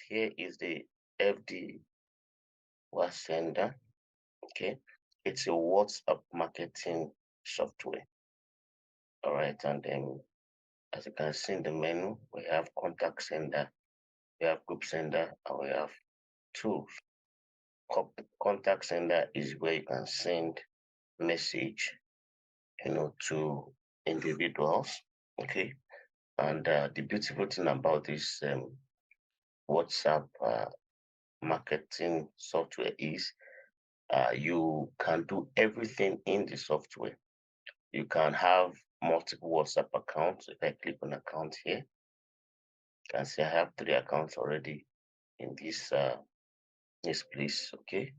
here is the FDWASender. Okay, it's a WhatsApp marketing software. All right, and then as you can see in the menu, we have contact sender, we have group sender, and we have tools. Contact sender is where you can send message, to individuals. Okay, and the beautiful thing about this WhatsApp marketing software is you can do everything in the software. You can have multiple WhatsApp accounts. If I click on account here, you can see I have 3 accounts already in this place. Okay,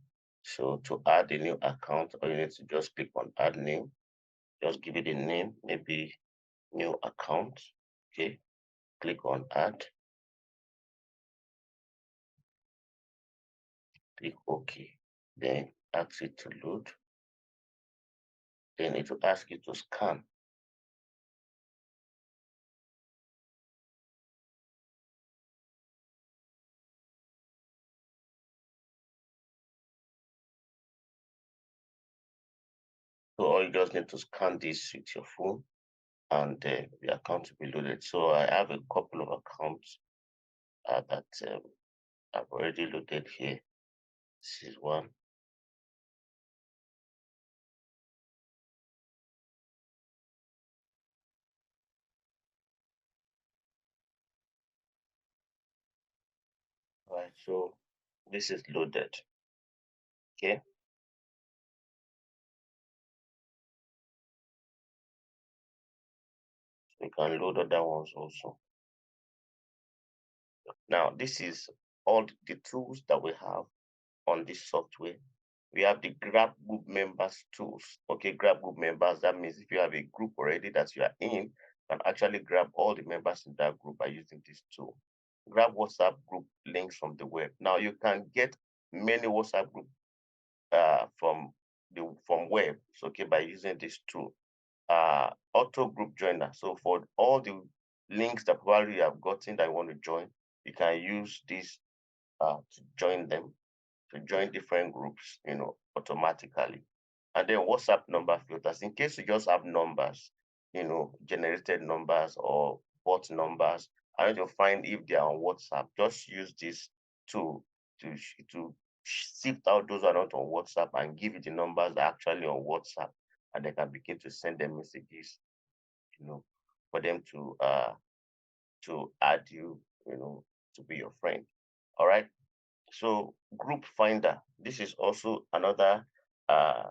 so to add a new account, all you need to just click on add name. Just give it a name, maybe new account. Okay, click on add, click OK. Then ask it to load. Then it will ask you to scan. So all you just need to scan this with your phone, and the account will be loaded. So I have a couple of accounts that I've already loaded here. This is one. Right, so this is loaded. Okay, you can load other ones also. Now, this is all the tools that we have on this software. We have the grab group members tools. Okay, grab group members, that means if you have a group already that you are in, you can actually grab all the members in that group by using this tool. Grab WhatsApp group links from the web. Now you can get many WhatsApp group from web. So okay, by using this tool. Auto group joiner. So for all the links that probably you have gotten that you want to join, you can use this to join them, to join different groups, automatically. And then WhatsApp number filters, in case you just have numbers, generated numbers or bot numbers, and you find if they are on WhatsApp, just use this to to sift out those who are not on WhatsApp and give you the numbers that are actually on WhatsApp, and they can begin to send them messages, for them to add you, to be your friend. All right. So group finder, this is also uh,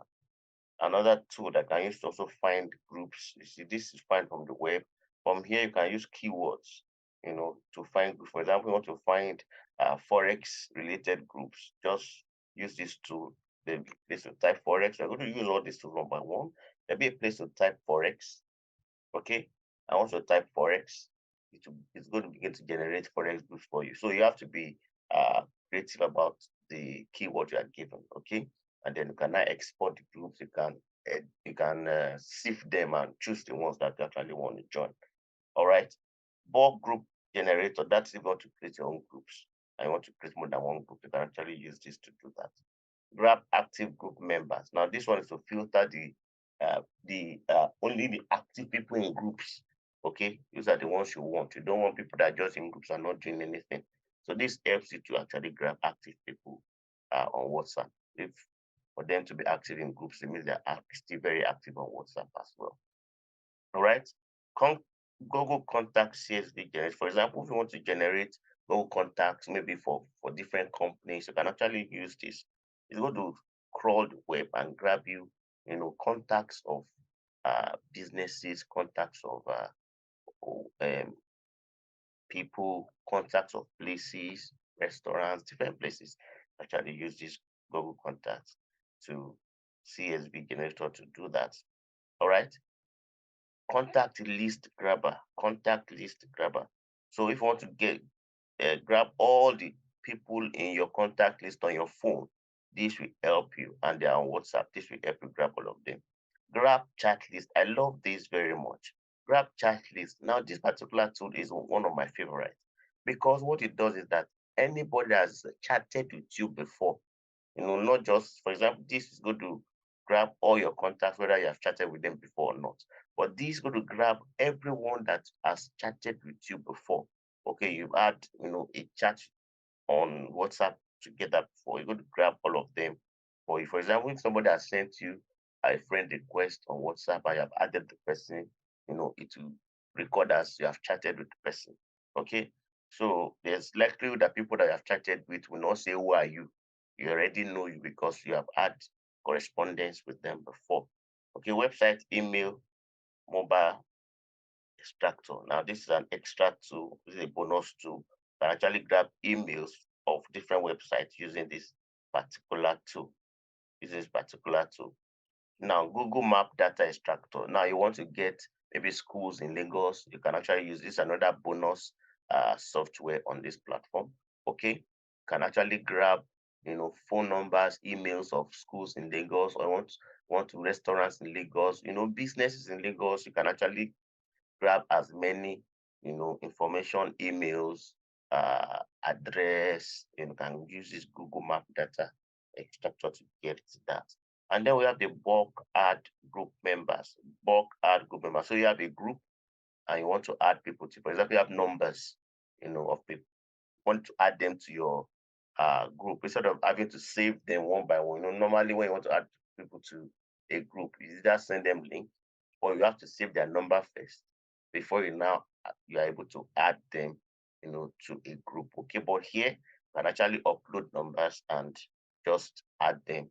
another tool that can use to also find groups. You see, this is find from the web. From here, you can use keywords, to find groups. For example, you want to find Forex related groups. Just use this tool. The place to type Forex. You're going to use all these tools one by one. There'll be a place to type Forex. Okay. I want to type Forex. It's going to begin to generate Forex groups for you. So you have to be creative about the keyword you are given. Okay, and then you can now export the groups. You can sift them and choose the ones that you actually want to join. All right, bulk group generator. That's if you want to create your own groups and you want to create more than one group. You can actually use this to do that. Grab active group members. Now this one is to filter the only the active people in groups. Okay, these are the ones you want. You don't want people that are just in groups and not doing anything. So this helps you to actually grab active people on WhatsApp. If for them to be active in groups, it means they're still very active on WhatsApp as well. All right. Con- Google Contact CSV generate. For example, if you want to generate Google Contacts, maybe for different companies, you can actually use this. It's going to crawl the web and grab you, contacts of businesses, contacts of people, contacts of places, restaurants, different places. Actually use this Google Contacts to CSV generator to do that. All right. Contact list grabber. So if you want to grab all the people in your contact list on your phone, this will help you, and they are on WhatsApp. This will help you grab all of them. Grab chat list. I love this very much. Grab chat list. Now, this particular tool is one of my favorites because what it does is that anybody that has chatted with you before. Not just, for example, this is going to grab all your contacts, whether you have chatted with them before or not. But this is going to grab everyone that has chatted with you before. Okay, you've had, a chat on WhatsApp together before. You're going to grab all of them. For you, for example, if somebody has sent you a friend request on WhatsApp and you have added the person, it will record as you have chatted with the person. Okay, so there's likelihood that people that you have chatted with will not say who are you. You already know you because you have had correspondence with them before. Okay, website, email, mobile extractor. Now, this is an extract tool. This is a bonus tool. You can actually grab emails of different websites using this particular tool. Using this particular tool. Now, Google Map data extractor. Now, you want to get maybe schools in Lagos. You can actually use this another bonus software on this platform. Okay, you can actually grab phone numbers, emails of schools in Lagos, or want to restaurants in Lagos, businesses in Lagos. You can actually grab as many, information, emails, address, can use this Google Map data extractor to get that. And then we have the bulk add group members. Bulk add group members. So you have a group and you want to add people to, for example, you have numbers, of people. You want to add them to your group instead of having to save them one by one. Normally when you want to add people to a group, you either send them link or you have to save their number first before you are able to add them, to a group. Okay, but here you can actually upload numbers and just add them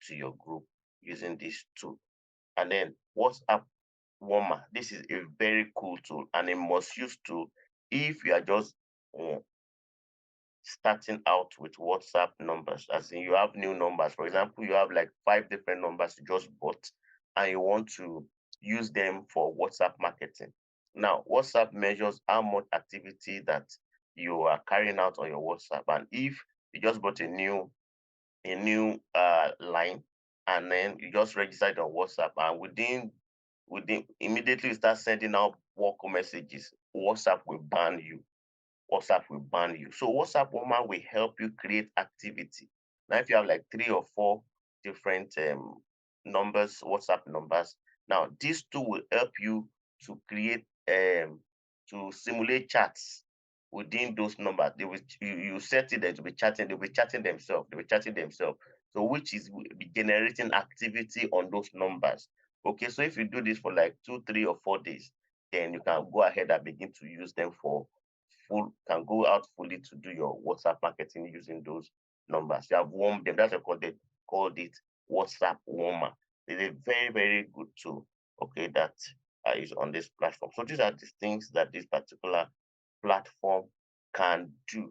to your group using this tool. And then WhatsApp Warmer. This is a very cool tool and a must use tool if you are just uh, starting out with WhatsApp numbers, as in you have new numbers. For example, you have like 5 different numbers you just bought and you want to use them for WhatsApp marketing. Now, WhatsApp measures how much activity that you are carrying out on your WhatsApp. And if you just bought a new line and then you just registered on WhatsApp and within immediately you start sending out work messages, WhatsApp will ban you. WhatsApp will ban you. So WhatsApp Woman will help you create activity. Now, if you have like 3 or 4 different numbers, WhatsApp numbers, now these two will help you to create to simulate chats within those numbers. They will you set it that to be chatting, they'll be chatting themselves, they'll be chatting themselves. So which is will be generating activity on those numbers. Okay, so if you do this for like 2, 3, or 4 days, then you can go ahead and begin to use them for can go out fully to do your WhatsApp marketing using those numbers. You have warmed them. That's what they called it WhatsApp warmer. It's a very, very good tool, okay, that is on this platform. So these are the things that this particular platform can do.